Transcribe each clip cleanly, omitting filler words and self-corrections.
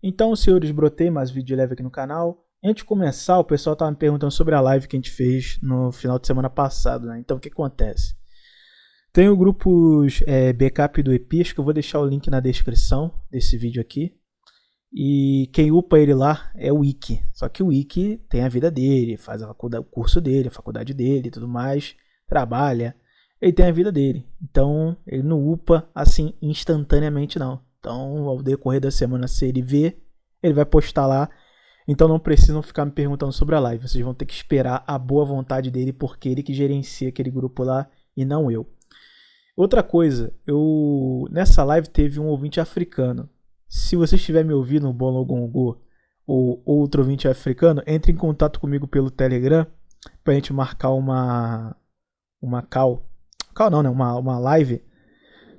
Então, senhores, brotei mais vídeo leve aqui no canal. Antes de começar, o pessoal tava me perguntando sobre a live que a gente fez no final de semana passado, né? Então, o que acontece? Tem o grupo backup do EPIS, que eu vou deixar o link na descrição desse vídeo aqui. E quem upa ele lá é o Wiki. Só que o Wiki tem a vida dele, faz o curso dele, a faculdade dele e tudo mais, trabalha. Ele tem a vida dele. Então, ele não upa assim instantaneamente, não. Então, ao decorrer da semana, se ele ver, ele vai postar lá. Então, não precisam ficar me perguntando sobre a live. Vocês vão ter que esperar a boa vontade dele, porque ele que gerencia aquele grupo lá e não eu. Outra coisa, nessa live teve um ouvinte africano. Se você estiver me ouvindo no Bolongongo ou outro ouvinte africano, entre em contato comigo pelo Telegram pra gente marcar uma call. Call não, né? Uma live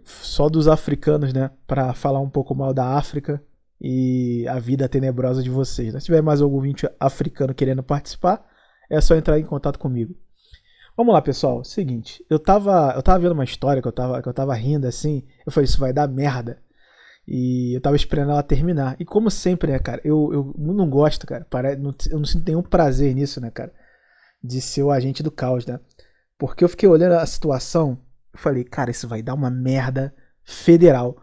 só dos africanos, né? Pra falar um pouco mal da África e a vida tenebrosa de vocês. Se tiver mais algum ouvinte africano querendo participar, é só entrar em contato comigo. Vamos lá, pessoal. Seguinte, eu tava vendo uma história que eu tava rindo assim. Eu falei, isso vai dar merda. E eu tava esperando ela terminar. E como sempre, né, cara, eu não gosto, cara. Eu não sinto nenhum prazer nisso, né, cara, de ser o agente do caos, né? Porque eu fiquei olhando a situação, eu falei, cara, isso vai dar uma merda federal.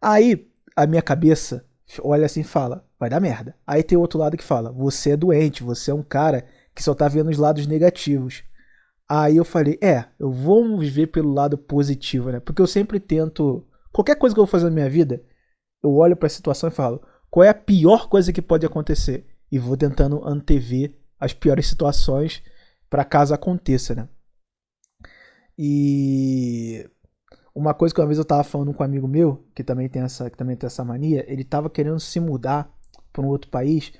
Aí a minha cabeça olha assim e fala, vai dar merda. Aí tem o outro lado que fala, você é doente, você é um cara que só tá vendo os lados negativos. Aí eu falei, eu vou viver pelo lado positivo, né? Porque eu sempre tento, qualquer coisa que eu vou fazer na minha vida, eu olho pra situação e falo, qual é a pior coisa que pode acontecer? E vou tentando antever as piores situações pra caso aconteça, né? E uma coisa que uma vez eu tava falando com um amigo meu, que também tem essa mania, ele tava querendo se mudar pra um outro país.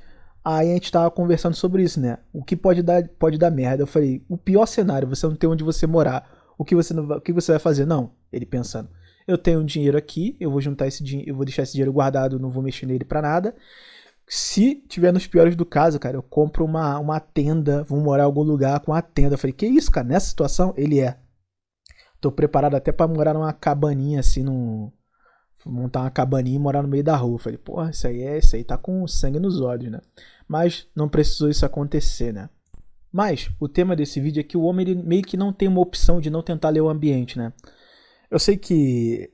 Aí a gente tava conversando sobre isso, né? O que pode dar merda. Eu falei, o pior cenário, você não tem onde você morar. O que você vai fazer? Não, ele pensando. Eu tenho dinheiro aqui, eu vou juntar esse dinheiro, eu vou deixar esse dinheiro guardado, não vou mexer nele pra nada. Se tiver nos piores do caso, cara, eu compro uma tenda, vou morar em algum lugar com uma tenda. Eu falei, que isso, cara? Nessa situação, ele é. Tô preparado até pra morar numa cabaninha assim, montar uma cabaninha e morar no meio da rua. Eu falei, porra, isso aí tá com sangue nos olhos, né? Mas não precisou isso acontecer, né? Mas o tema desse vídeo é que o homem ele meio que não tem uma opção de não tentar ler o ambiente, né? Eu sei que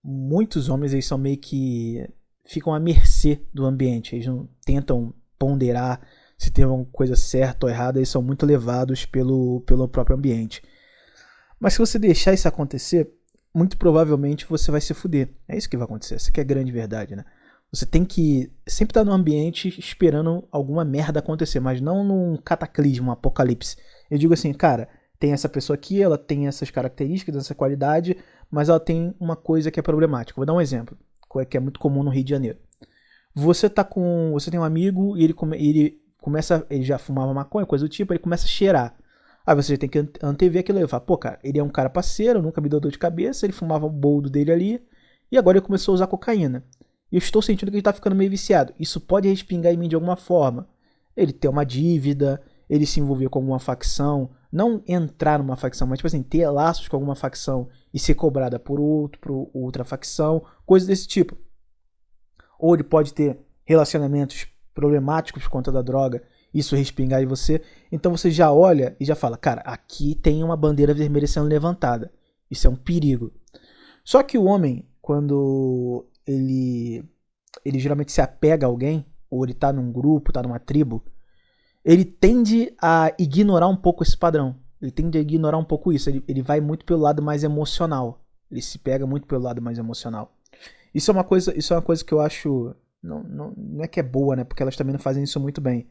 muitos homens eles são meio que ficam à mercê do ambiente. Eles não tentam ponderar se tem alguma coisa certa ou errada. Eles são muito levados pelo próprio ambiente. Mas se você deixar isso acontecer, muito provavelmente você vai se fuder. É isso que vai acontecer. Essa que é a grande verdade, né? Você tem que sempre estar no ambiente esperando alguma merda acontecer, mas não num cataclismo, um apocalipse. Eu digo assim, cara, tem essa pessoa aqui, ela tem essas características, essa qualidade, mas ela tem uma coisa que é problemática. Vou dar um exemplo, que é muito comum no Rio de Janeiro. Você tem um amigo e ele já fumava maconha, coisa do tipo, ele começa a cheirar. Aí você tem que antever aquilo aí. Eu falo, pô, cara, ele é um cara parceiro, nunca me deu dor de cabeça, ele fumava o boldo dele ali, e agora ele começou a usar cocaína. E eu estou sentindo que ele tá ficando meio viciado. Isso pode respingar em mim de alguma forma. Ele ter uma dívida, ele se envolver com alguma facção, não entrar numa facção, mas tipo assim, ter laços com alguma facção e ser cobrada por outra facção, coisas desse tipo. Ou ele pode ter relacionamentos problemáticos por conta da droga, isso respingar em você. Então você já olha e já fala, cara, aqui tem uma bandeira vermelha sendo levantada. Isso é um perigo. Só que o homem, quando ele geralmente se apega a alguém, ou ele tá num grupo, tá numa tribo, ele tende a ignorar um pouco esse padrão. Ele tende a ignorar um pouco isso. Ele vai muito pelo lado mais emocional. Ele se pega muito pelo lado mais emocional. Isso é uma coisa que eu acho... Não é que é boa, né? Porque elas também não fazem isso muito bem.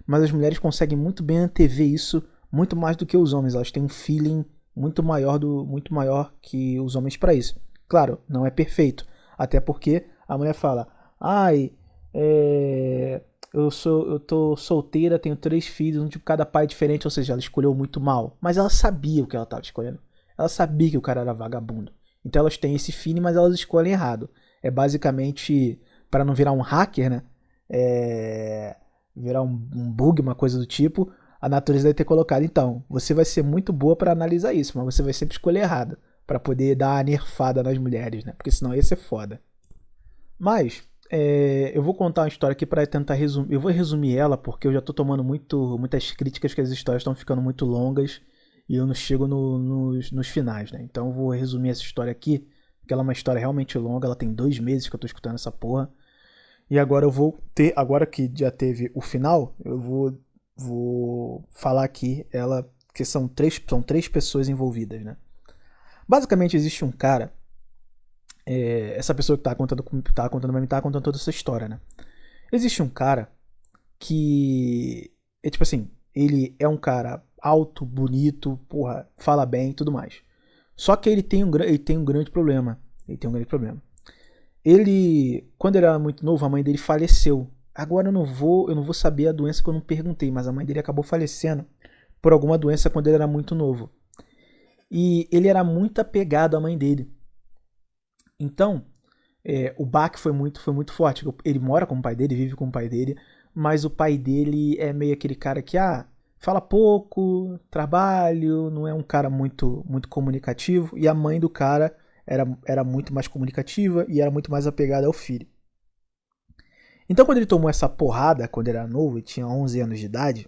Mas as mulheres conseguem muito bem antever isso, muito mais do que os homens. Elas têm um feeling muito maior que os homens para isso. Claro, não é perfeito. Até porque a mulher fala, eu tô solteira, tenho 3 filhos, um de cada pai diferente, ou seja, ela escolheu muito mal. Mas ela sabia o que ela estava escolhendo. Ela sabia que o cara era vagabundo. Então elas têm esse feeling, mas elas escolhem errado. É basicamente, para não virar um hacker, né? Virar um bug, uma coisa do tipo, a natureza deve ter colocado. Então, você vai ser muito boa para analisar isso, mas você vai sempre escolher errado, para poder dar a nerfada nas mulheres, né? Porque senão ia ser foda. Mas eu vou contar uma história aqui para tentar resumir. Eu vou resumir ela porque eu já tô tomando muitas críticas que as histórias estão ficando muito longas e eu não chego nos finais, né? Então eu vou resumir essa história aqui, porque ela é uma história realmente longa, ela tem 2 meses que eu tô escutando essa porra. E agora eu vou ter, agora que já teve o final, eu vou falar aqui ela, que são três pessoas envolvidas, né? Basicamente existe um cara, essa pessoa que tava contando pra mim, tava contando toda essa história, né? Existe um cara que é tipo assim, ele é um cara alto, bonito, porra, fala bem e tudo mais. Só que ele tem um grande problema. Ele tem um grande problema. Quando ele era muito novo, a mãe dele faleceu. Agora eu não vou saber a doença que eu não perguntei, mas a mãe dele acabou falecendo por alguma doença quando ele era muito novo. E ele era muito apegado à mãe dele. Então, o baque foi muito forte. Ele mora com o pai dele, vive com o pai dele, mas o pai dele é meio aquele cara que, fala pouco, trabalho, não é um cara muito comunicativo, e a mãe do cara era muito mais comunicativa e era muito mais apegada ao filho. Então, quando ele tomou essa porrada, quando ele era novo e tinha 11 anos de idade,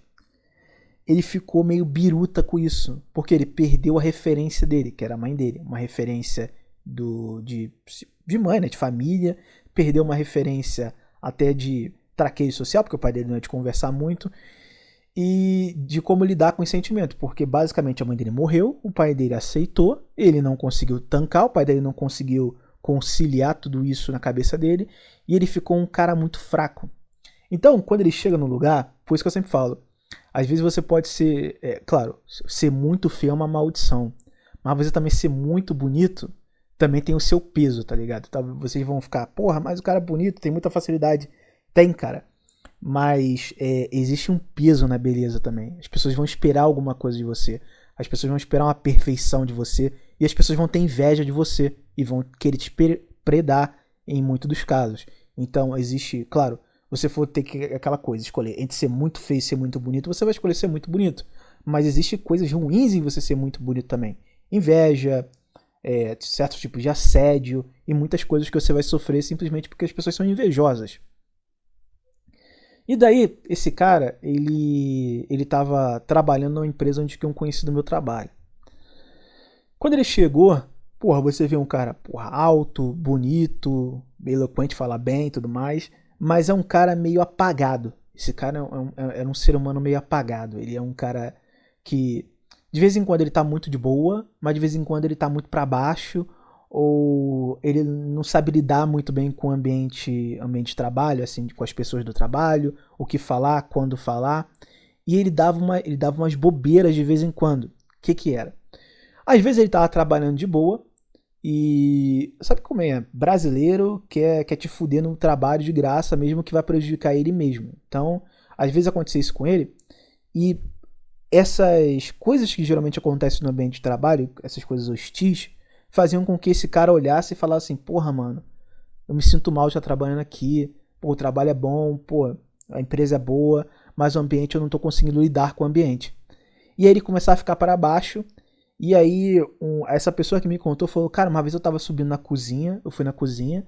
ele ficou meio biruta com isso, porque ele perdeu a referência dele, que era a mãe dele, uma referência de mãe, né, de família, perdeu uma referência até de traqueio social, porque o pai dele não é de conversar muito, e de como lidar com esse sentimento, porque basicamente a mãe dele morreu, o pai dele aceitou, ele não conseguiu tancar, o pai dele não conseguiu conciliar tudo isso na cabeça dele, e ele ficou um cara muito fraco. Então, quando ele chega no lugar, por isso que eu sempre falo, às vezes você pode ser, claro, ser muito feio é uma maldição, mas você também ser muito bonito também tem o seu peso, tá ligado? Vocês vão ficar, porra, mas o cara é bonito, tem muita facilidade. Tem, cara. Mas existe um peso na beleza também. As pessoas vão esperar alguma coisa de você. As pessoas vão esperar uma perfeição de você. E as pessoas vão ter inveja de você. E vão querer te predar em muitos dos casos. Então existe, claro, você for ter que aquela coisa, escolher entre ser muito feio e ser muito bonito, você vai escolher ser muito bonito. Mas existe coisas ruins em você ser muito bonito também. Inveja, certos tipos de assédio e muitas coisas que você vai sofrer simplesmente porque as pessoas são invejosas. E daí, esse cara, ele tava trabalhando numa empresa onde tinha um conhecido do meu trabalho. Quando ele chegou, porra, você vê um cara, porra, alto, bonito, eloquente, fala bem e tudo mais, mas é um cara meio apagado. Esse cara era um ser humano meio apagado. Ele é um cara que, de vez em quando ele tá muito de boa, mas de vez em quando ele tá muito pra baixo, ou ele não sabe lidar muito bem com o ambiente de trabalho, assim, com as pessoas do trabalho, o que falar, quando falar, e ele dava umas bobeiras de vez em quando. O que era? Às vezes ele tava trabalhando de boa, e sabe como é? Brasileiro quer te fuder no trabalho de graça, mesmo que vai prejudicar ele mesmo. Então, às vezes acontecia isso com ele, e essas coisas que geralmente acontecem no ambiente de trabalho, essas coisas hostis, faziam com que esse cara olhasse e falasse assim, porra, mano, eu me sinto mal já trabalhando aqui, pô, o trabalho é bom, pô, a empresa é boa, mas o ambiente eu não tô conseguindo lidar com o ambiente. E aí ele começava a ficar para baixo, e aí essa pessoa que me contou falou, cara, uma vez eu tava subindo na cozinha, eu fui na cozinha,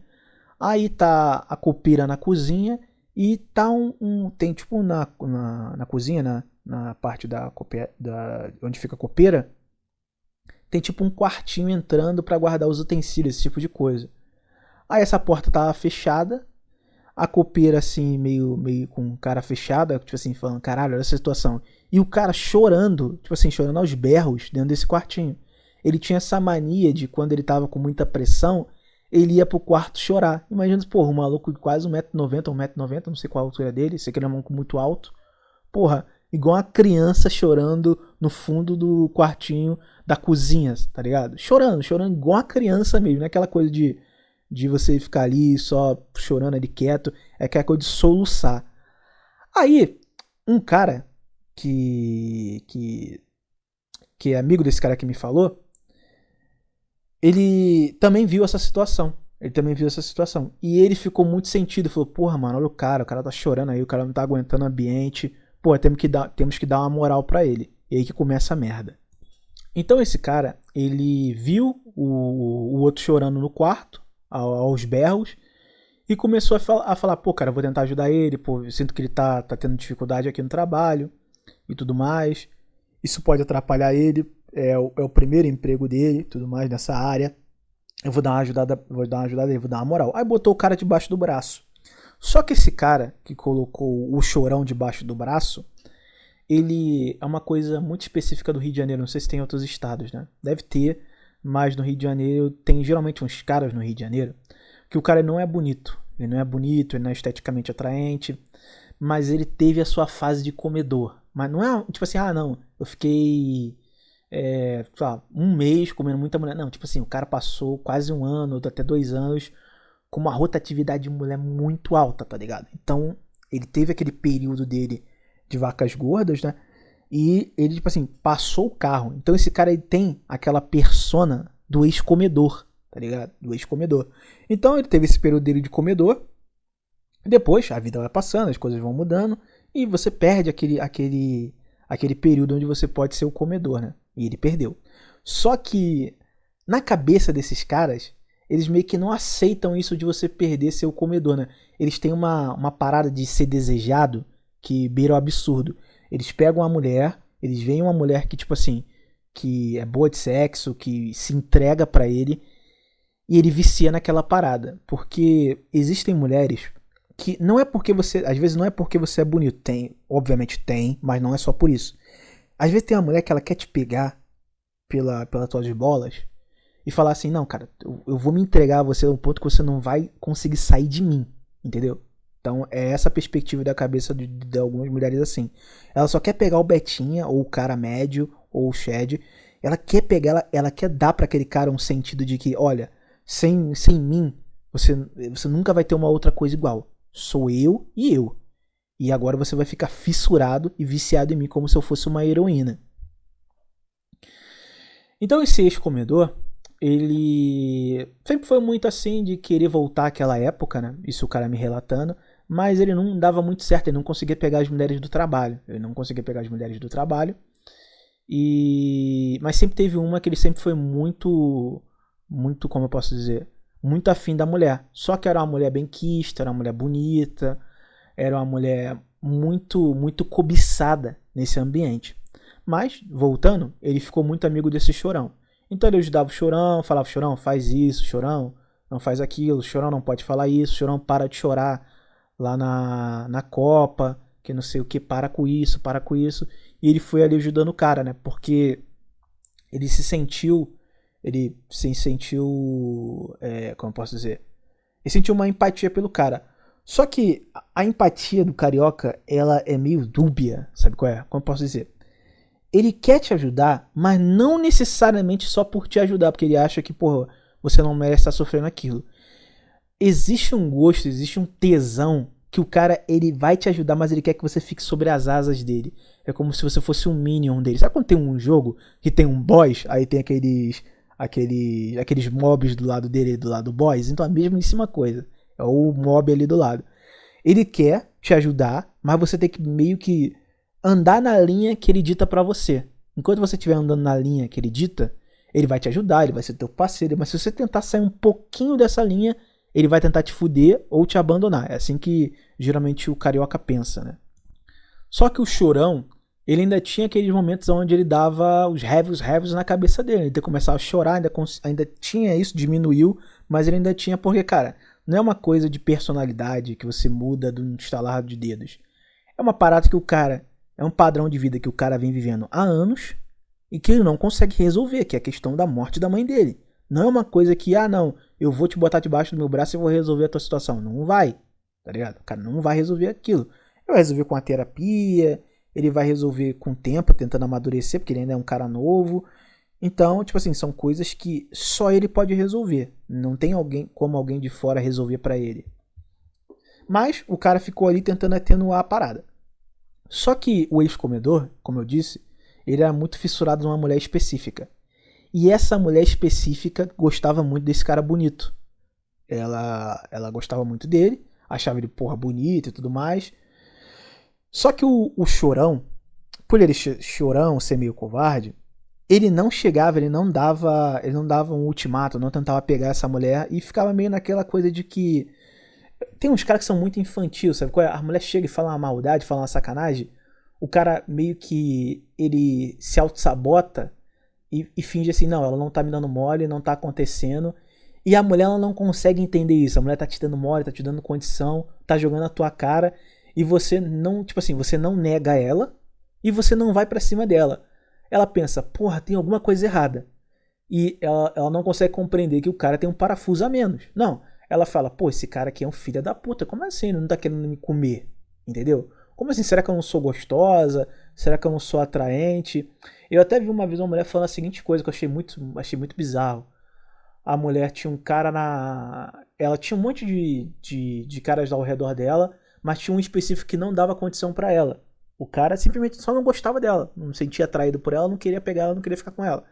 aí tá a copeira na cozinha, e tá tem tipo na cozinha, na parte onde fica a copeira, tem tipo um quartinho entrando pra guardar os utensílios, esse tipo de coisa. Aí essa porta tava fechada, a copeira assim, meio com cara fechada, tipo assim, falando, caralho, olha essa situação. E o cara chorando, tipo assim, chorando aos berros dentro desse quartinho. Ele tinha essa mania de quando ele tava com muita pressão, ele ia pro quarto chorar. Imagina, porra, um maluco de quase 1,90m, 1,90m, não sei qual a altura dele, sei que ele é um maluco muito alto. Porra, igual uma criança chorando no fundo do quartinho da cozinha, tá ligado? Chorando igual uma criança mesmo, não é aquela coisa de você ficar ali só chorando ali quieto, é aquela coisa de soluçar. Aí, um cara que é amigo desse cara que me falou, ele também viu essa situação. E ele ficou muito sentido. Falou, porra, mano, olha o cara tá chorando aí, o cara não tá aguentando o ambiente. Pô, temos que dar uma moral pra ele. E aí que começa a merda. Então esse cara, ele viu o outro chorando no quarto, aos berros, E começou a falar, pô, cara, eu vou tentar ajudar ele, pô, eu sinto que ele tá tendo dificuldade aqui no trabalho e tudo mais. Isso pode atrapalhar ele, é o primeiro emprego dele e tudo mais nessa área. Eu vou dar uma ajudada, vou dar uma moral. Aí botou o cara debaixo do braço. Só que esse cara que colocou o chorão debaixo do braço, ele é uma coisa muito específica do Rio de Janeiro. Não sei se tem em outros estados, né? Deve ter, mas no Rio de Janeiro tem geralmente uns caras no Rio de Janeiro que o cara não é bonito. Ele não é bonito, ele não é esteticamente atraente, mas ele teve a sua fase de comedor. Mas não é tipo assim, ah não, eu fiquei sei lá, um mês comendo muita mulher. Não, tipo assim, o cara passou quase um ano, ou até 2 anos, com uma rotatividade de mulher muito alta, tá ligado? Então, ele teve aquele período dele de vacas gordas, né? E ele, tipo assim, passou o carro. Então esse cara, ele tem aquela persona do ex-comedor, tá ligado? Do ex-comedor. Então ele teve esse período dele de comedor. Depois a vida vai passando, as coisas vão mudando. E você perde aquele período onde você pode ser o comedor, né? E ele perdeu. Só que na cabeça desses caras, eles meio que não aceitam isso de você perder ser o comedor, né? Eles têm uma parada de ser desejado que beira o absurdo. Eles pegam uma mulher, eles veem uma mulher que, tipo assim, que é boa de sexo, que se entrega pra ele, e ele vicia naquela parada. Porque existem mulheres que não é porque você, às vezes não é porque você é bonito, tem, obviamente tem, mas não é só por isso. Às vezes tem uma mulher que ela quer te pegar pelas tuas bolas e falar assim, não, cara, eu vou me entregar a você a um ponto que você não vai conseguir sair de mim, entendeu? Então é essa a perspectiva da cabeça de algumas mulheres assim. Ela só quer pegar o Betinha, ou o cara médio, ou o Shed. Ela quer pegar, ela quer dar pra aquele cara um sentido de que, olha, sem mim, você nunca vai ter uma outra coisa igual. Sou eu e eu. E agora você vai ficar fissurado e viciado em mim como se eu fosse uma heroína. Então esse ex-comedor, ele sempre foi muito assim de querer voltar àquela época, né? Isso o cara me relatando. Mas ele não dava muito certo, ele não conseguia pegar as mulheres do trabalho. Ele não conseguia pegar as mulheres do trabalho. Mas sempre teve uma que ele sempre foi muito, como eu posso dizer, muito afim da mulher. Só que era uma mulher bem quista, era uma mulher bonita, era uma mulher muito cobiçada nesse ambiente. Mas, voltando, ele ficou muito amigo desse Chorão. Então ele ajudava o Chorão, falava, Chorão, faz isso, Chorão, não faz aquilo, Chorão não pode falar isso, Chorão para de chorar lá na Copa, que não sei o que, para com isso, para com isso. E ele foi ali ajudando o cara, né? Porque ele se sentiu, como eu posso dizer? Ele sentiu uma empatia pelo cara. Só que a empatia do carioca, ela é meio dúbia, sabe qual é? Como eu posso dizer? Ele quer te ajudar, mas não necessariamente só por te ajudar, porque ele acha que, porra, você não merece estar sofrendo aquilo. Existe um gosto, existe um tesão que o cara, ele vai te ajudar, mas ele quer que você fique sobre as asas dele. É como se você fosse um minion dele. Sabe quando tem um jogo que tem um boss, aí tem aqueles mobs do lado dele, do lado do boss? Então é a mesmíssima coisa. É o mob ali do lado. Ele quer te ajudar, mas você tem que meio que andar na linha que ele dita pra você. Enquanto você estiver andando na linha que ele dita, ele vai te ajudar, ele vai ser teu parceiro. Mas se você tentar sair um pouquinho dessa linha, ele vai tentar te fuder ou te abandonar. É assim que geralmente o carioca pensa, né? Só que o Chorão, ele ainda tinha aqueles momentos onde ele dava os heavies na cabeça dele. Ele começava a chorar, ainda tinha isso, diminuiu, mas ele ainda tinha, porque, cara, não é uma coisa de personalidade que você muda de um estalar de dedos. É uma parada que o cara, é um padrão de vida que o cara vem vivendo há anos e que ele não consegue resolver, que é a questão da morte da mãe dele. Não é uma coisa que, não, eu vou te botar debaixo do meu braço e vou resolver a tua situação. Não vai, tá ligado? O cara não vai resolver aquilo. Ele vai resolver com a terapia, ele vai resolver com o tempo, tentando amadurecer, porque ele ainda é um cara novo. Então, tipo assim, são coisas que só ele pode resolver. Não tem alguém como alguém de fora resolver pra ele. Mas o cara ficou ali tentando atenuar a parada. Só que o ex-comedor, como eu disse, ele era muito fissurado numa mulher específica. E essa mulher específica gostava muito desse cara bonito. Ela gostava muito dele, achava ele, porra, bonito e tudo mais. Só que o Chorão, por ele Chorão ser meio covarde, ele não chegava, ele não dava um ultimato, não tentava pegar essa mulher e ficava meio naquela coisa de que Tem uns caras que são muito infantil, sabe qual é? A mulher chega e fala uma maldade, fala uma sacanagem, o cara meio que ele se auto-sabota e finge assim, não, ela não tá me dando mole, não tá acontecendo. E a mulher ela não consegue entender isso. A mulher tá te dando mole, tá te dando condição, tá jogando a tua cara e você não, tipo assim, você não nega ela e você não vai pra cima dela. Ela pensa, porra, tem alguma coisa errada. E ela não consegue compreender que o cara tem um parafuso a menos. Não, ela fala, pô, esse cara aqui é um filho da puta, como assim? Ele não tá querendo me comer, entendeu? Como assim? Será que eu não sou gostosa? Será que eu não sou atraente? Eu até vi uma vez uma mulher falando a seguinte coisa que eu achei muito bizarro. A mulher tinha um cara na. Ela tinha um monte de caras ao redor dela, mas tinha um específico que não dava condição pra ela. O cara simplesmente só não gostava dela, não se sentia atraído por ela, não queria pegar ela, não queria ficar com ela.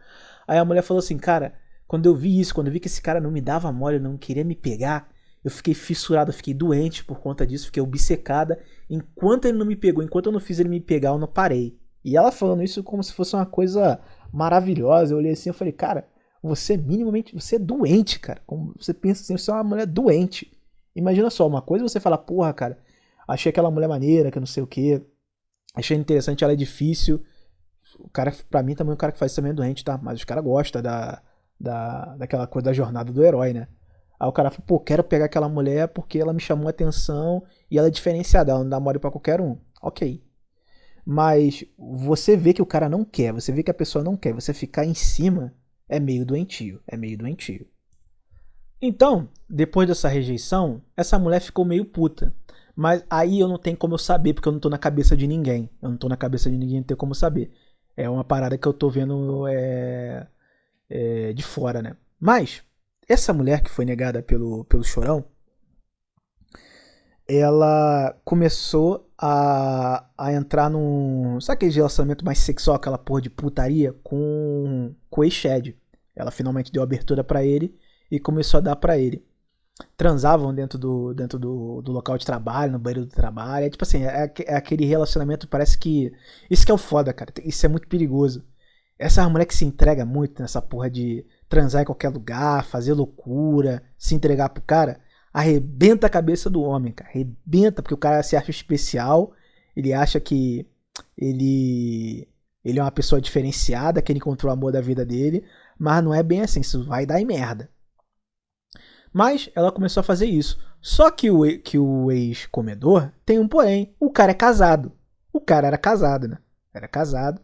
Aí a mulher falou assim, cara, quando eu vi isso, quando eu vi que esse cara não me dava mole, não queria me pegar, eu fiquei fissurado, eu fiquei doente por conta disso, fiquei obcecada. Enquanto ele não me pegou, enquanto eu não fiz ele me pegar, eu não parei. E ela falando isso como se fosse uma coisa maravilhosa. Eu olhei assim e falei, cara, você minimamente, você é doente, cara. Como você pensa assim, você é uma mulher doente. Imagina só, uma coisa é você falar, porra, cara, achei aquela mulher maneira, que não sei o que, achei interessante, ela é difícil. O cara, pra mim também, o cara que faz isso também é doente, tá? Mas os caras gostam daquela coisa da jornada do herói, né? Aí o cara fala, pô, quero pegar aquela mulher porque ela me chamou a atenção e ela é diferenciada, ela não dá mole pra qualquer um. Ok. Mas você vê que o cara não quer, você vê que a pessoa não quer, você ficar em cima é meio doentio, é meio doentio. Então, depois dessa rejeição, essa mulher ficou meio puta. Mas aí eu não tenho como eu saber, porque eu não tô na cabeça de ninguém. Eu não tô na cabeça de ninguém, não tem como saber. É uma parada que eu tô vendo de fora, né? Mas, essa mulher que foi negada pelo Chorão, ela começou a entrar num. Sabe aquele relacionamento mais sexual, aquela porra de putaria com o ex-Shed. Ela finalmente deu abertura pra ele e começou a dar pra ele. Transavam dentro do local de trabalho, no banheiro do trabalho. É tipo assim, é aquele relacionamento, parece que. Isso que é o foda, cara. Isso é muito perigoso. Essa mulher que se entrega muito nessa porra de transar em qualquer lugar, fazer loucura, se entregar pro cara, arrebenta a cabeça do homem, cara. Arrebenta, porque o cara se acha especial, ele acha que ele, ele é uma pessoa diferenciada, que ele encontrou o amor da vida dele, mas não é bem assim, isso vai dar em merda. Mas ela começou a fazer isso. Só que o ex-comedor tem um porém. O cara é casado. O cara era casado, né? Era casado.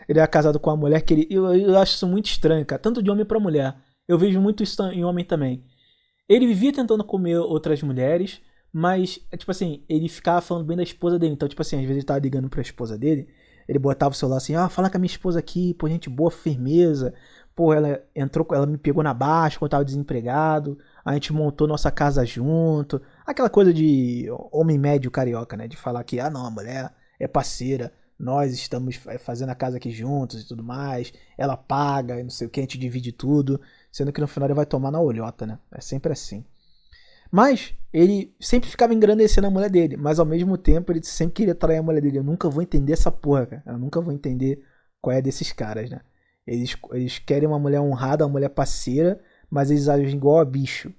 Ele era casado com uma mulher que ele. Eu acho isso muito estranho, cara. Tanto de homem pra mulher. Eu vejo muito isso em homem também. Ele vivia tentando comer outras mulheres, mas, tipo assim, ele ficava falando bem da esposa dele. Então, tipo assim, às vezes ele tava ligando pra esposa dele, ele botava o celular assim, fala com a minha esposa aqui, pô, gente boa, firmeza. Pô, ela entrou, ela me pegou na baixa quando eu tava desempregado, a gente montou nossa casa junto. Aquela coisa de homem médio carioca, né? De falar que, não, a mulher é parceira, nós estamos fazendo a casa aqui juntos e tudo mais, ela paga e não sei o que, a gente divide tudo. Sendo que no final ele vai tomar na olhota, né? É sempre assim. Mas ele sempre ficava engrandecendo a mulher dele. Mas ao mesmo tempo ele sempre queria trair a mulher dele. Eu nunca vou entender essa porra, cara. Eu nunca vou entender qual é desses caras, né? Eles querem uma mulher honrada, uma mulher parceira, mas eles agem igual a bicho.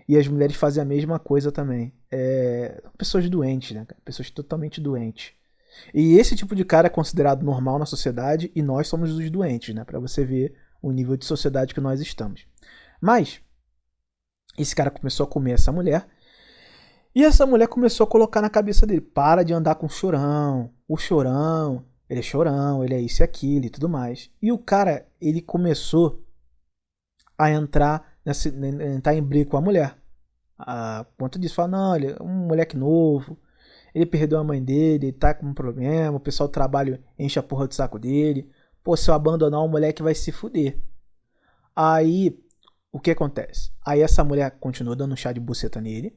E as mulheres fazem a mesma coisa também. Pessoas doentes, né, cara? Pessoas totalmente doentes. E esse tipo de cara é considerado normal na sociedade e nós somos os doentes, né? Pra você ver o nível de sociedade que nós estamos. Mas esse cara começou a comer essa mulher e essa mulher começou a colocar na cabeça dele: para de andar com o chorão, ele é isso e aquilo e tudo mais. E o cara, ele começou a entrar em briga com a mulher. A ponto disso, fala: não, ele é um moleque novo, ele perdeu a mãe dele, ele tá com um problema, o pessoal do trabalho enche a porra do saco dele. Pô, se eu abandonar o moleque vai se fuder. Aí, o que acontece? Aí essa mulher continuou dando um chá de buceta nele.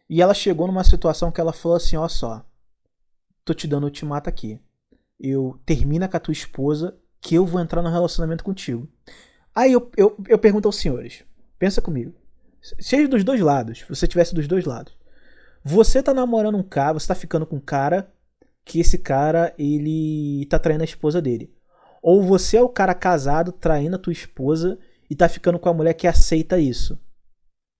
E ela chegou numa situação que ela falou assim: ó só, tô te dando ultimato aqui. Termina com a tua esposa que eu vou entrar no relacionamento contigo. Aí eu pergunto aos senhores, pensa comigo. Seja dos dois lados, se você tivesse dos dois lados. Você tá namorando um cara, você tá ficando com um cara que esse cara, ele tá traindo a esposa dele. Ou você é o cara casado, traindo a tua esposa e tá ficando com a mulher que aceita isso.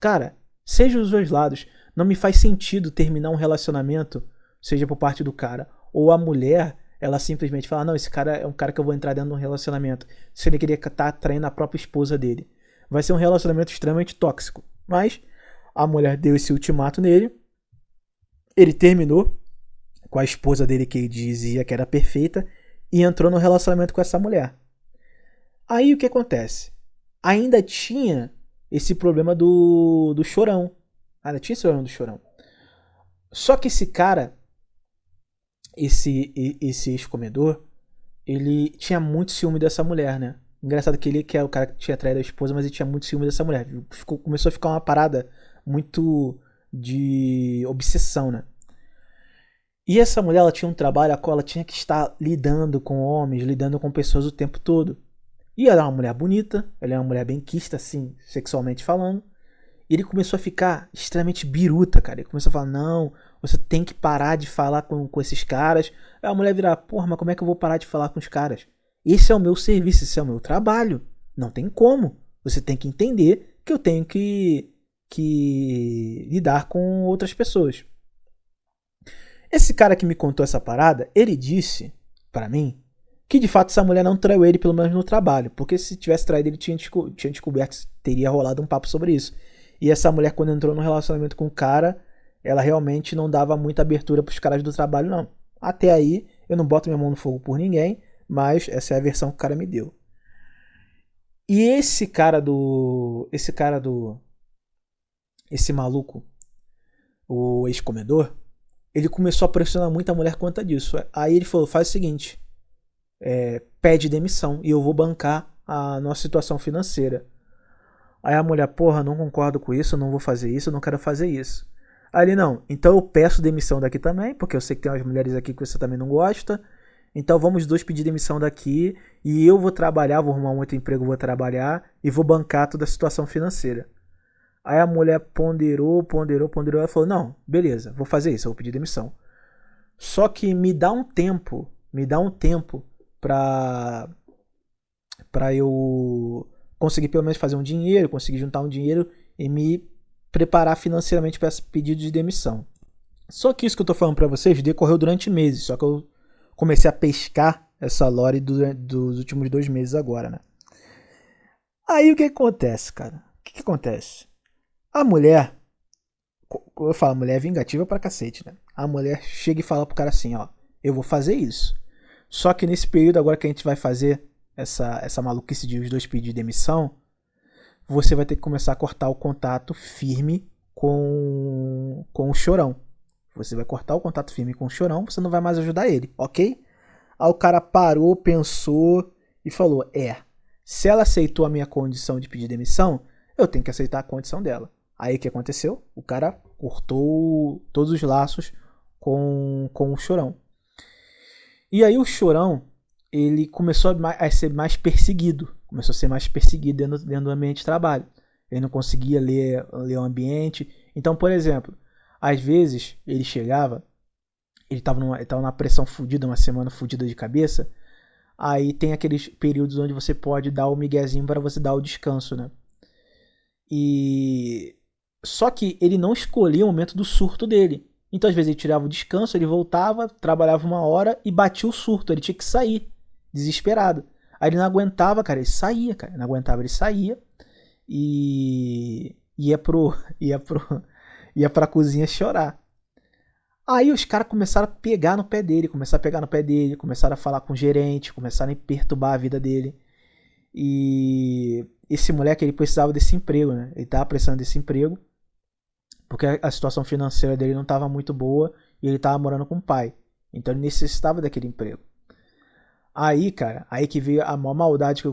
Cara, seja os dois lados. Não me faz sentido terminar um relacionamento, seja por parte do cara, ou a mulher, ela simplesmente fala, não, esse cara é um cara que eu vou entrar dentro de um relacionamento, se ele queria estar traindo a própria esposa dele. Vai ser um relacionamento extremamente tóxico. Mas a mulher deu esse ultimato nele, ele terminou com a esposa dele que dizia que era perfeita e entrou no relacionamento com essa mulher. Aí o que acontece? Ainda tinha esse problema do chorão. Ainda tinha esse problema do chorão. Só que esse cara, esse ex-comedor, ele tinha muito ciúme dessa mulher, né? Engraçado que ele, que é o cara que tinha traído a esposa, mas ele tinha muito ciúme dessa mulher. Começou a ficar uma parada muito de obsessão, né? E essa mulher, ela tinha um trabalho a qual ela tinha que estar lidando com homens, lidando com pessoas o tempo todo. E ela é uma mulher bonita, ela é uma mulher benquista, assim, sexualmente falando. E ele começou a ficar extremamente biruta, cara. Ele começou a falar, não, você tem que parar de falar com esses caras. Aí a mulher virar, porra, mas como é que eu vou parar de falar com os caras? Esse é o meu serviço, esse é o meu trabalho. Não tem como. Você tem que entender que eu tenho que lidar com outras pessoas. Esse cara que me contou essa parada, ele disse pra mim que de fato essa mulher não traiu ele, pelo menos no trabalho. Porque se tivesse traído, ele tinha descoberto, teria rolado um papo sobre isso. E essa mulher, quando entrou no relacionamento com o cara, ela realmente não dava muita abertura pros caras do trabalho, não. Até aí, eu não boto minha mão no fogo por ninguém, mas essa é a versão que o cara me deu. E esse maluco, o ex-comedor, ele começou a pressionar muito a mulher por conta disso. Aí ele falou, faz o seguinte, pede demissão e eu vou bancar a nossa situação financeira. Aí a mulher, porra, não concordo com isso, eu não vou fazer isso, eu não quero fazer isso. Aí ele, não, então eu peço demissão daqui também, porque eu sei que tem umas mulheres aqui que você também não gosta. Então vamos dois pedir demissão daqui e eu vou trabalhar, vou arrumar um outro emprego, vou trabalhar e vou bancar toda a situação financeira. Aí a mulher ponderou, ela falou, não, beleza, vou fazer isso, eu vou pedir demissão. Só que me dá um tempo pra eu conseguir pelo menos fazer um dinheiro, conseguir juntar um dinheiro e me preparar financeiramente para esse pedido de demissão. Só que isso que eu tô falando pra vocês decorreu durante meses, só que eu comecei a pescar essa lore dos últimos 2 meses agora, né? Aí o que acontece, cara? O que acontece? A mulher, eu falo, a mulher é vingativa pra cacete, né? A mulher chega e fala pro cara assim, ó, eu vou fazer isso. Só que nesse período agora que a gente vai fazer essa maluquice de os dois pedir de demissão, você vai ter que começar a cortar o contato firme com o chorão. Você vai cortar o contato firme com o chorão, você não vai mais ajudar ele, ok? Aí o cara parou, pensou e falou, se ela aceitou a minha condição de pedir demissão, eu tenho que aceitar a condição dela. Aí o que aconteceu? O cara cortou todos os laços com o chorão. E aí o chorão, ele começou a ser mais perseguido. Começou a ser mais perseguido dentro do ambiente de trabalho. Ele não conseguia ler o ambiente. Então, por exemplo, às vezes ele chegava, ele tava numa pressão fodida, uma semana fodida de cabeça. Aí tem aqueles períodos onde você pode dar o miguezinho para você dar o descanso, né? E só que ele não escolhia o momento do surto dele. Então às vezes ele tirava o descanso, ele voltava, trabalhava 1 hora e batia o surto, ele tinha que sair, desesperado. Aí ele não aguentava, cara, ele saía, cara, não aguentava, ele saía e ia pra cozinha chorar. Aí os caras começaram a pegar no pé dele, começaram a falar com o gerente, começaram a perturbar a vida dele. E esse moleque, ele precisava desse emprego, né? Ele tava precisando desse emprego, porque a situação financeira dele não estava muito boa e ele tava morando com o pai. Então ele necessitava daquele emprego. Aí, cara, aí que veio a maior maldade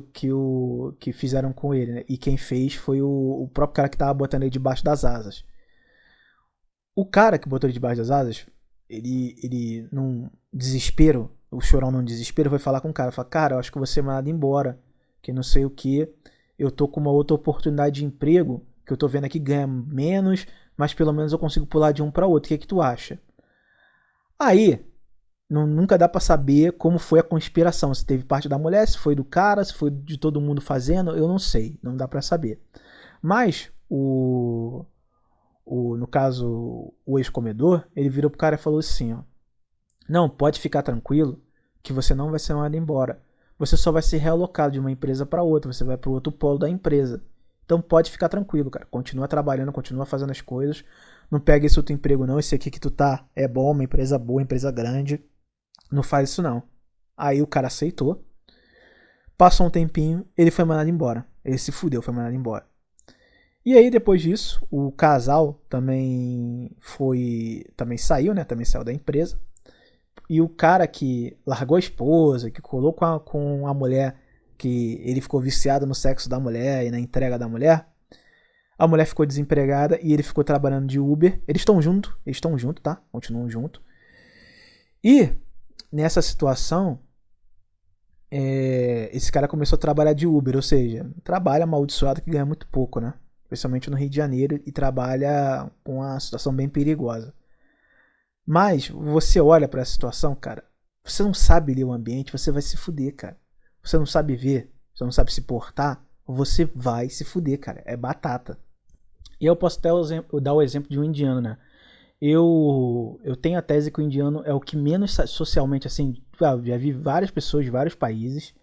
que fizeram com ele, né? E quem fez foi o próprio cara que tava botando ele debaixo das asas. O cara que botou ele debaixo das asas, ele num desespero, o chorão num desespero, foi falar com o cara. Fala, cara, eu acho que você é mandado embora, que não sei o que. Eu tô com uma outra oportunidade de emprego, que eu tô vendo aqui ganha menos, mas pelo menos eu consigo pular de um para outro. O que é que tu acha? Aí, nunca dá pra saber como foi a conspiração. Se teve parte da mulher, se foi do cara, se foi de todo mundo fazendo, eu não sei. Não dá pra saber. Mas, no caso, o ex-comedor, ele virou pro cara e falou assim, ó. Não, pode ficar tranquilo que você não vai ser mandado embora. Você só vai ser realocado de uma empresa para outra, você vai para o outro polo da empresa. Então pode ficar tranquilo, cara. Continua trabalhando, continua fazendo as coisas. Não pega esse outro emprego não, esse aqui que tu tá é bom, uma empresa boa, empresa grande. Não faz isso não. Aí o cara aceitou. Passou um tempinho, ele foi mandado embora. Ele se fudeu, foi mandado embora. E aí depois disso, o casal também saiu, né? Também saiu da empresa. E o cara que largou a esposa, que colou com a mulher, que ele ficou viciado no sexo da mulher e na entrega da mulher, a mulher ficou desempregada e ele ficou trabalhando de Uber. Eles estão juntos, tá? Continuam juntos. E nessa situação, esse cara começou a trabalhar de Uber, ou seja, trabalha amaldiçoado que ganha muito pouco, né? Especialmente no Rio de Janeiro, e trabalha com uma situação bem perigosa. Mas você olha pra essa situação, cara, você não sabe ler o ambiente, você vai se fuder, cara. Você não sabe ver, você não sabe se portar, você vai se fuder, cara. É batata. E eu posso até dar o exemplo de um indiano, né? Eu tenho a tese que o indiano é o que menos socialmente, assim, já vi várias pessoas de vários países,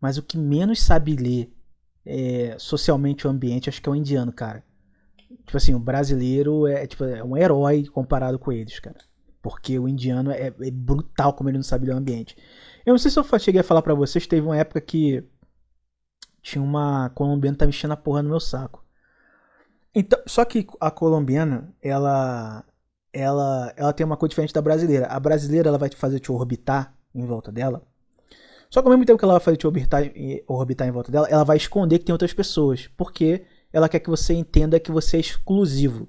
mas o que menos sabe ler socialmente o ambiente, acho que é o indiano, cara. Tipo assim, o brasileiro é um herói comparado com eles, cara. Porque o indiano é brutal como ele não sabe ler o ambiente. Eu não sei se eu cheguei a falar pra vocês, teve uma época que tinha uma colombiana que tava enchendo a porra no meu saco. Então, só que a colombiana, ela tem uma coisa diferente da brasileira. A brasileira, ela vai te fazer te orbitar em volta dela. Só que ao mesmo tempo que ela vai fazer te orbitar em volta dela, ela vai esconder que tem outras pessoas. Porque ela quer que você entenda que você é exclusivo.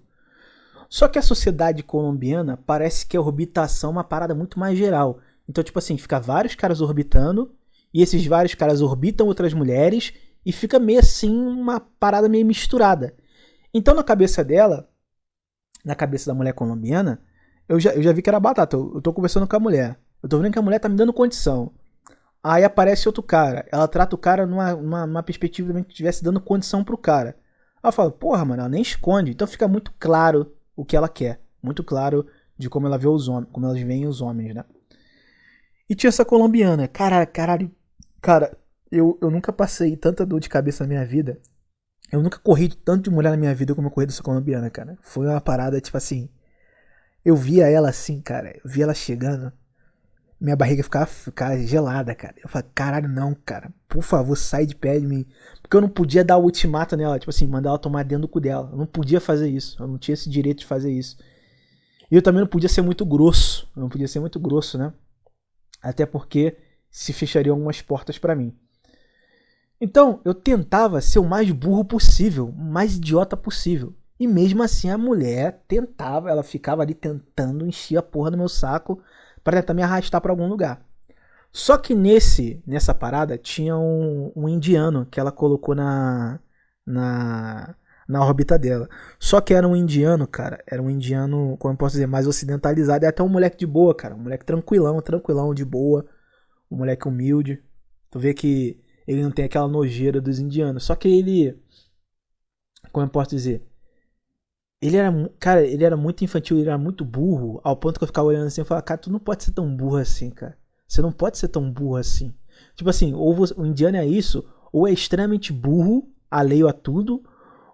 Só que a sociedade colombiana parece que a orbitação é uma parada muito mais geral. Então, tipo assim, fica vários caras orbitando, e esses vários caras orbitam outras mulheres, e fica meio assim, uma parada meio misturada. Então, na cabeça dela, na cabeça da mulher colombiana, eu já vi que era batata. Eu tô conversando com a mulher. Eu tô vendo que a mulher tá me dando condição. Aí aparece outro cara. Ela trata o cara numa perspectiva de que estivesse dando condição pro cara. Ela fala, porra, mano, ela nem esconde. Então fica muito claro o que ela quer. Muito claro de como ela vê os homens, como elas veem os homens, né? E tinha essa colombiana. Caralho. Cara, eu nunca passei tanta dor de cabeça na minha vida. Eu nunca corri tanto de mulher na minha vida como eu corri dessa colombiana, cara. Foi uma parada, tipo assim. Eu via ela assim, cara. Eu via ela chegando. Minha barriga ficava gelada, cara. Eu falei, caralho, não, cara. Por favor, sai de pé de mim. Porque eu não podia dar o ultimato nela. Tipo assim, mandar ela tomar dentro do cu dela. Eu não podia fazer isso. Eu não tinha esse direito de fazer isso. E eu também não podia ser muito grosso. Eu não podia ser muito grosso, né? Até porque se fechariam algumas portas pra mim. Então, eu tentava ser o mais burro possível, o mais idiota possível. E mesmo assim a mulher tentava, ela ficava ali tentando encher a porra do meu saco para tentar me arrastar para algum lugar. Só que nessa parada tinha um indiano que ela colocou na, na órbita dela. Só que era um indiano, cara, era um indiano, como eu posso dizer, mais ocidentalizado. É até um moleque de boa, cara, um moleque tranquilão, de boa, um moleque humilde. Tu vê que ele não tem aquela nojeira dos indianos. Só que ele, como eu posso dizer, ele era muito infantil, ele era muito burro, ao ponto que eu ficava olhando assim e falava, cara, tu não pode ser tão burro assim, cara. Você não pode ser tão burro assim. Tipo assim, ou o indiano é isso, ou é extremamente burro, alheio a tudo,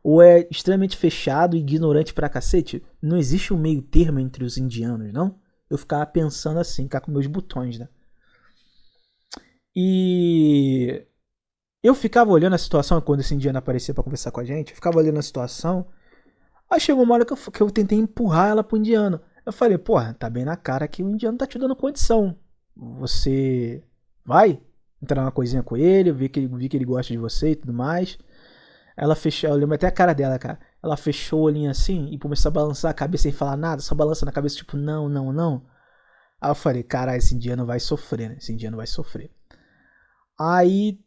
ou é extremamente fechado e ignorante pra cacete. Não existe um meio termo entre os indianos, não? Eu ficava pensando assim, ficar com meus botões, né? E eu ficava olhando a situação quando esse indiano aparecia pra conversar com a gente. Eu ficava olhando a situação. Aí chegou uma hora que eu tentei empurrar ela pro indiano. Eu falei, porra, tá bem na cara que o indiano tá te dando condição. Você vai entrar uma coisinha com ele, vi que ele gosta de você e tudo mais. Ela fechou, eu lembro até a cara dela, cara. Ela fechou o olhinho assim e começou a balançar a cabeça sem falar nada, só balançando a cabeça, tipo, não, não, não. Aí eu falei, caralho, esse indiano vai sofrer, né? Esse indiano vai sofrer. Aí,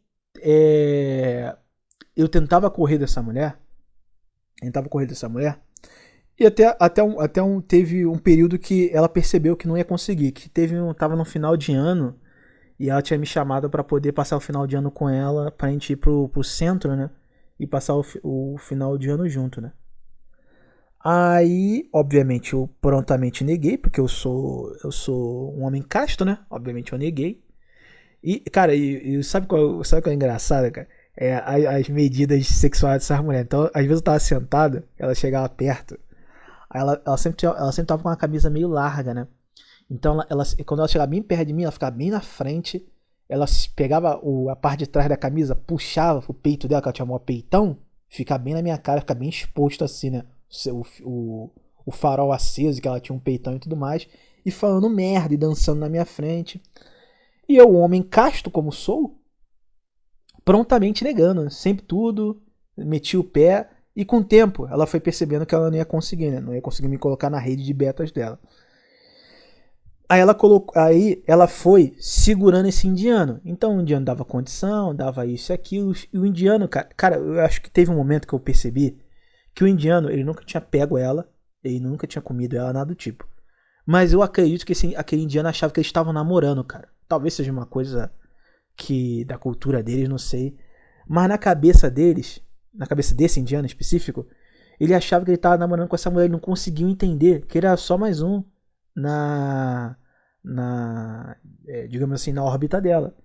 eu tentava correr dessa mulher. E teve um período que ela percebeu que não ia conseguir. Que tava no final de ano. E ela tinha me chamado pra poder passar o final de ano com ela. Pra gente ir pro centro, né? E passar o final de ano junto, né? Aí, obviamente, eu prontamente neguei, porque eu sou um homem casto, né? Obviamente eu neguei. E, cara, e sabe qual é engraçado, cara? É as medidas sexuais dessa mulher. Então, às vezes eu tava sentado, ela chegava perto, aí ela sempre tava com uma camisa meio larga, né? Então, quando ela chegava bem perto de mim, ela ficava bem na frente, ela pegava a parte de trás da camisa, puxava o peito dela, que ela tinha um peitão, fica bem na minha cara, fica bem exposto assim, né? O farol aceso, que ela tinha um peitão e tudo mais, e falando merda e dançando na minha frente. E eu, homem casto como sou, prontamente negando, sempre tudo, meti o pé, e com o tempo ela foi percebendo que ela não ia conseguir, né? Não ia conseguir me colocar na rede de betas dela. Aí ela foi segurando esse indiano. Então o indiano dava condição, dava isso e aquilo. E o indiano, cara, eu acho que teve um momento que eu percebi que o indiano, ele nunca tinha pego ela, ele nunca tinha comido ela, nada do tipo. Mas eu acredito que aquele indiano achava que eles estavam namorando, cara. Talvez seja uma coisa que da cultura deles, não sei. Mas na cabeça deles, na cabeça desse indiano específico, ele achava que ele estava namorando com essa mulher, ele não conseguiu entender que ele era só mais um na digamos assim, na órbita dela.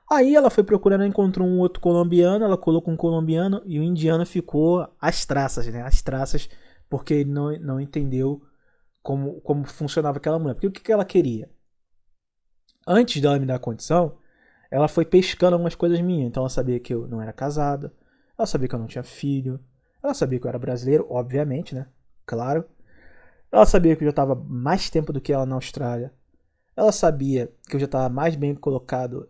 Aí ela foi procurando, encontrou um outro colombiano, ela colocou um colombiano e o indiano ficou às traças, né? Às traças, porque ele não entendeu como funcionava aquela mulher. Porque o que ela queria? Antes dela me dar a condição, ela foi pescando algumas coisas minhas. Então ela sabia que eu não era casado, ela sabia que eu não tinha filho, ela sabia que eu era brasileiro, obviamente, né? Claro. Ela sabia que eu já estava mais tempo do que ela na Austrália. Ela sabia que eu já estava mais bem colocado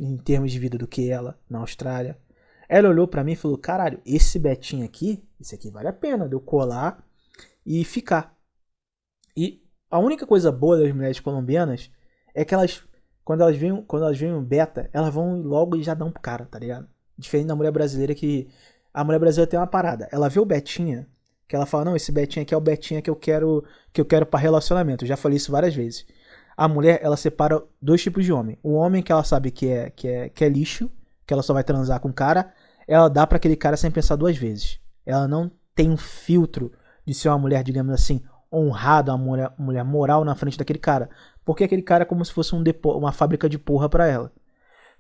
em termos de vida do que ela na Austrália. Ela olhou pra mim e falou: caralho, esse Betinho aqui, esse aqui vale a pena de eu colar e ficar. E a única coisa boa das mulheres colombianas é que quando elas veem um beta, elas vão logo e já dão pro cara, tá ligado? Diferente da mulher brasileira, que a mulher brasileira tem uma parada. Ela vê o Betinha, que ela fala: não, esse Betinha aqui é o Betinha que eu quero para relacionamento. Eu já falei isso várias vezes. A mulher, ela separa dois tipos de homem. O homem que ela sabe que é lixo, que ela só vai transar com o cara, ela dá pra aquele cara sem pensar duas vezes. Ela não tem um filtro de ser uma mulher, digamos assim, honrada, uma mulher moral na frente daquele cara. Porque aquele cara é como se fosse uma fábrica de porra pra ela.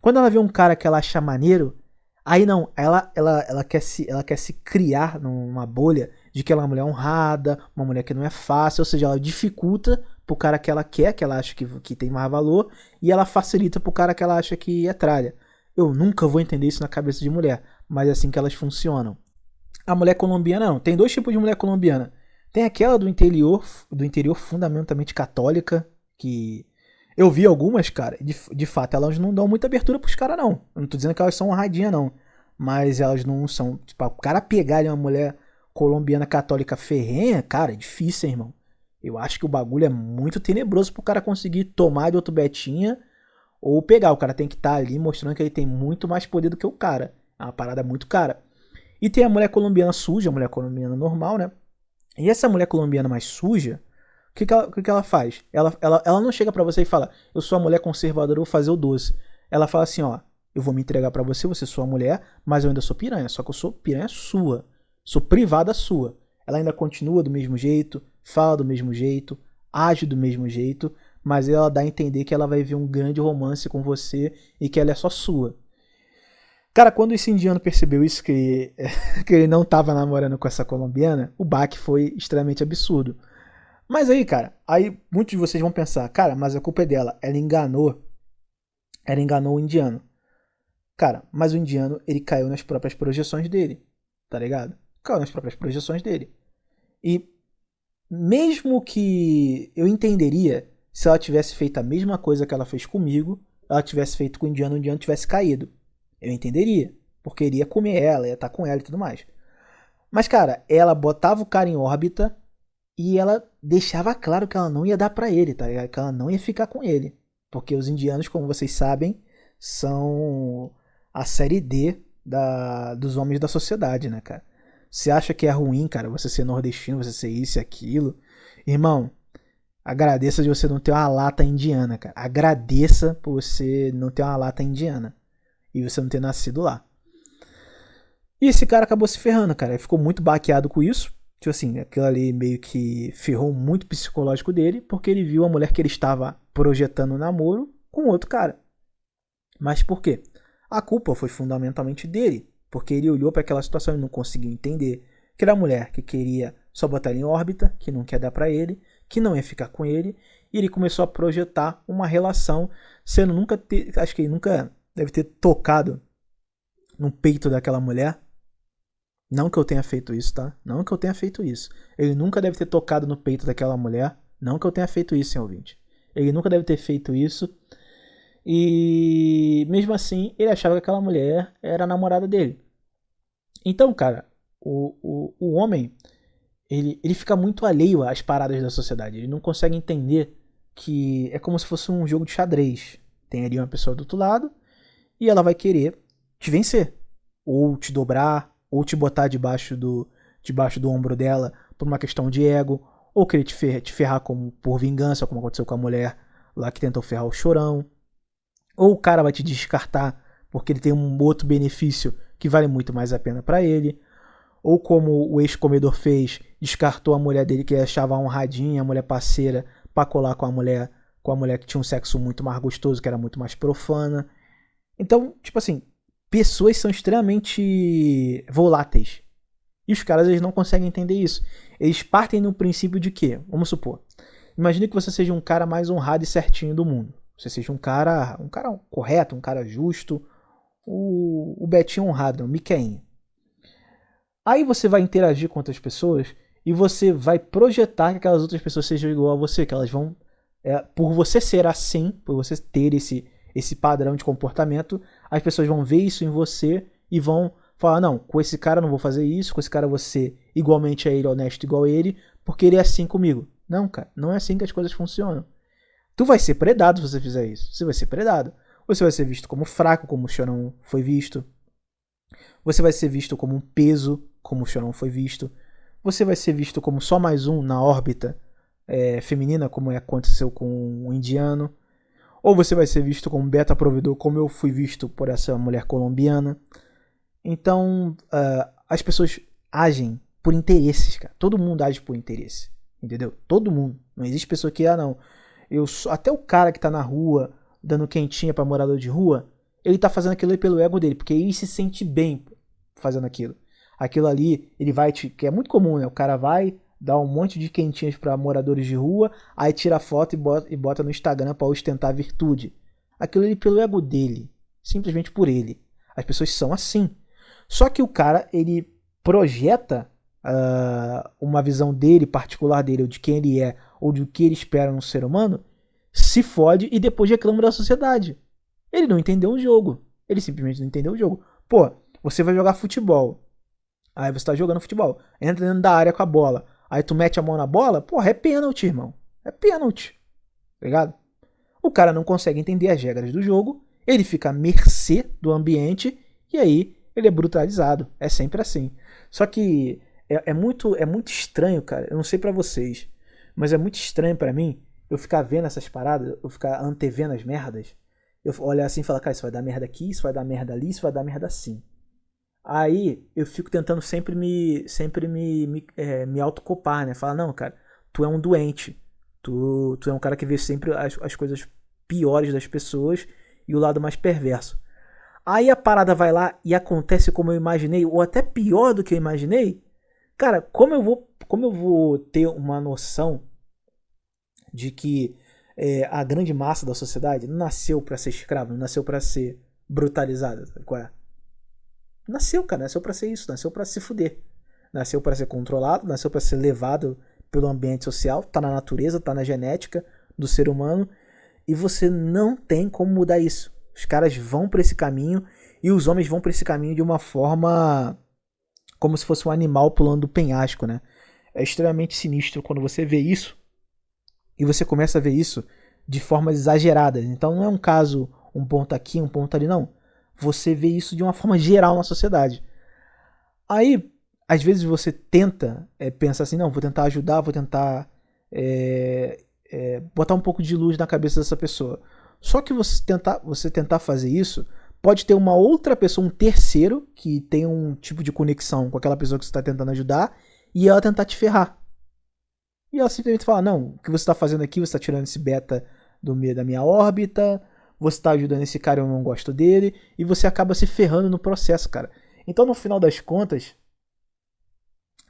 Quando ela vê um cara que ela acha maneiro, aí não, ela quer se criar numa bolha de que ela é uma mulher honrada, uma mulher que não é fácil, ou seja, ela dificulta pro cara que ela quer, que ela acha que tem mais valor, e ela facilita pro cara que ela acha que é tralha. Eu nunca vou entender isso na cabeça de mulher, mas é assim que elas funcionam. A mulher colombiana não, tem dois tipos de mulher colombiana. Tem aquela do interior fundamentalmente católica, que eu vi algumas, cara, de fato elas não dão muita abertura pros caras, não. Eu não tô dizendo que elas são honradinhas, não. Mas elas não são. Tipo, o cara pegar ali uma mulher colombiana católica ferrenha, cara, é difícil, hein, irmão. Eu acho que o bagulho é muito tenebroso pro cara conseguir tomar de outro Betinha ou pegar. O cara tem que estar ali mostrando que ele tem muito mais poder do que o cara. É uma parada muito cara. E tem a mulher colombiana suja, a mulher colombiana normal, né? E essa mulher colombiana mais suja, o que ela faz? Ela não chega pra você e fala: eu sou a mulher conservadora, eu vou fazer o doce. Ela fala assim: ó, eu vou me entregar pra você, você é sua mulher, mas eu ainda sou piranha, só que eu sou piranha sua. Sou privada sua. Ela ainda continua do mesmo jeito, fala do mesmo jeito, age do mesmo jeito, mas ela dá a entender que ela vai ver um grande romance com você e que ela é só sua. Cara, quando esse indiano percebeu isso, que, que ele não tava namorando com essa colombiana, o baque foi extremamente absurdo. Mas aí, cara, aí muitos de vocês vão pensar: cara, mas a culpa é dela, ela enganou o indiano. Cara, mas o indiano, ele caiu nas próprias projeções dele, tá ligado? Caiu nas próprias projeções dele. E mesmo que eu entenderia se ela tivesse feito a mesma coisa que ela fez comigo, ela tivesse feito com o indiano tivesse caído. Eu entenderia, porque iria comer ela, ia estar com ela e tudo mais. Mas, cara, ela botava o cara em órbita e ela deixava claro que ela não ia dar pra ele, tá ligado? Que ela não ia ficar com ele. Porque os indianos, como vocês sabem, são a série D dos homens da sociedade, né, cara? Você acha que é ruim, cara, você ser nordestino, você ser isso e aquilo? Irmão, agradeça de você não ter uma lata indiana, cara. Agradeça por você não ter uma lata indiana. E você não ter nascido lá. E esse cara acabou se ferrando, cara. Ele ficou muito baqueado com isso. Tipo assim, aquilo ali meio que ferrou muito o psicológico dele, porque ele viu a mulher que ele estava projetando um namoro com outro cara. Mas por quê? A culpa foi fundamentalmente dele, porque ele olhou para aquela situação e não conseguiu entender que era a mulher que queria só botar ele em órbita, que não quer dar para ele, que não ia ficar com ele, e ele começou a projetar uma relação, sendo nunca ter, acho que ele nunca deve ter tocado no peito daquela mulher. Não que eu tenha feito isso, tá? Não que eu tenha feito isso. Ele nunca deve ter tocado no peito daquela mulher. Não que eu tenha feito isso, hein, ouvinte. Ele nunca deve ter feito isso. E mesmo assim, ele achava que aquela mulher era a namorada dele. Então, cara, o homem, ele fica muito alheio às paradas da sociedade. Ele não consegue entender que é como se fosse um jogo de xadrez. Tem ali uma pessoa do outro lado e ela vai querer te vencer. Ou te dobrar, ou te botar debaixo do ombro dela por uma questão de ego, ou querer te ferrar como, por vingança, como aconteceu com a mulher lá que tentou ferrar o Chorão. Ou o cara vai te descartar porque ele tem um outro benefício que vale muito mais a pena para ele. Ou como o ex-comedor fez, descartou a mulher dele que ele achava honradinha, a mulher parceira, pra colar com a mulher que tinha um sexo muito mais gostoso, que era muito mais profana. Então, tipo assim, pessoas são extremamente voláteis. E os caras eles não conseguem entender isso. Eles partem no princípio de que, vamos supor, imagine que você seja um cara mais honrado e certinho do mundo. Você seja um cara correto, um cara justo, o Betinho honrado, o Miqueinha. Aí você vai interagir com outras pessoas e você vai projetar que aquelas outras pessoas sejam igual a você, que elas vão, por você ser assim, por você ter esse padrão de comportamento, as pessoas vão ver isso em você e vão falar, não, com esse cara eu não vou fazer isso, com esse cara eu vou ser igualmente a ele, honesto igual a ele, porque ele é assim comigo. Não, cara, não é assim que as coisas funcionam. Tu vai ser predado se você fizer isso. Você vai ser predado. Você vai ser visto como fraco, como o Chorão foi visto. Você vai ser visto como um peso, como o Chorão foi visto. Você vai ser visto como só mais um na órbita feminina, como aconteceu com o indiano. Ou você vai ser visto como beta provedor, como eu fui visto por essa mulher colombiana. Então, as pessoas agem por interesses, cara. Todo mundo age por interesse. Entendeu? Todo mundo. Não existe pessoa que, não. Até o cara que tá na rua, dando quentinha pra morador de rua, ele tá fazendo aquilo ali pelo ego dele, porque ele se sente bem fazendo aquilo. Aquilo ali, ele vai que é muito comum, né? O cara vai dar um monte de quentinhas pra moradores de rua, aí tira a foto e bota no Instagram pra ostentar a virtude. Aquilo ali pelo ego dele, simplesmente por ele. As pessoas são assim. Só que o cara, ele projeta uma visão dele, particular dele, ou de quem ele é, ou do que ele espera no ser humano, se fode e depois reclama da sociedade. Ele não entendeu o jogo. Ele simplesmente não entendeu o jogo. Pô, você vai jogar futebol. Aí você tá jogando futebol. Entra dentro da área com a bola. Aí tu mete a mão na bola. Porra, é pênalti, irmão. É pênalti. Tá ligado? O cara não consegue entender as regras do jogo. Ele fica à mercê do ambiente. E aí ele é brutalizado. É sempre assim. Só que é muito estranho, cara. Eu não sei pra vocês. Mas é muito estranho pra mim eu ficar vendo essas paradas. Eu ficar antevendo as merdas. Eu olhar assim e falar, cara, isso vai dar merda aqui, isso vai dar merda ali, isso vai dar merda assim. Aí eu fico tentando sempre me autocopar, né? Falar, não, cara, tu é um doente. Tu é um cara que vê sempre as coisas piores das pessoas e o lado mais perverso. Aí a parada vai lá e acontece como eu imaginei, ou até pior do que eu imaginei. Cara, como eu vou ter uma noção de que a grande massa da sociedade não nasceu pra ser escravo, não nasceu pra ser brutalizada, sabe qual é? Nasceu, cara, nasceu pra ser isso, nasceu pra se fuder. Nasceu pra ser controlado, nasceu pra ser levado pelo ambiente social, tá na natureza, tá na genética do ser humano, e você não tem como mudar isso. Os caras vão pra esse caminho e os homens vão pra esse caminho de uma forma como se fosse um animal pulando do penhasco, né? É extremamente sinistro quando você vê isso e você começa a ver isso de formas exageradas. Então não é um caso, um ponto aqui, um ponto ali, não. Você vê isso de uma forma geral na sociedade. Aí, às vezes você tenta pensar assim, não, vou tentar ajudar, vou tentar botar um pouco de luz na cabeça dessa pessoa. Só que você tentar fazer isso, pode ter uma outra pessoa, um terceiro, que tem um tipo de conexão com aquela pessoa que você está tentando ajudar, e ela tentar te ferrar. E ela simplesmente fala, não, o que você tá fazendo aqui, você tá tirando esse beta do meio da minha órbita, você tá ajudando esse cara, eu não gosto dele, e você acaba se ferrando no processo, cara. Então, no final das contas,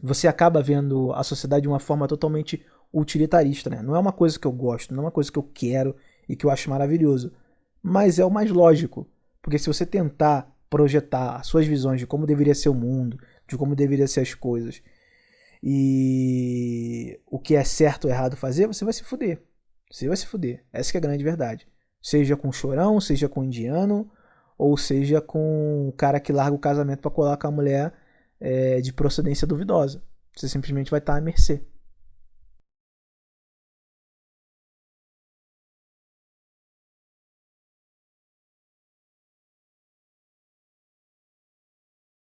você acaba vendo a sociedade de uma forma totalmente utilitarista, né? Não é uma coisa que eu gosto, não é uma coisa que eu quero e que eu acho maravilhoso, mas é o mais lógico, porque se você tentar projetar suas visões de como deveria ser o mundo, de como deveria ser as coisas, e o que é certo ou errado fazer, você vai se fuder. Você vai se fuder. Essa que é a grande verdade. Seja com chorão, seja com indiano, ou seja com o cara que larga o casamento pra colar com a mulher de procedência duvidosa. Você simplesmente vai estar à mercê.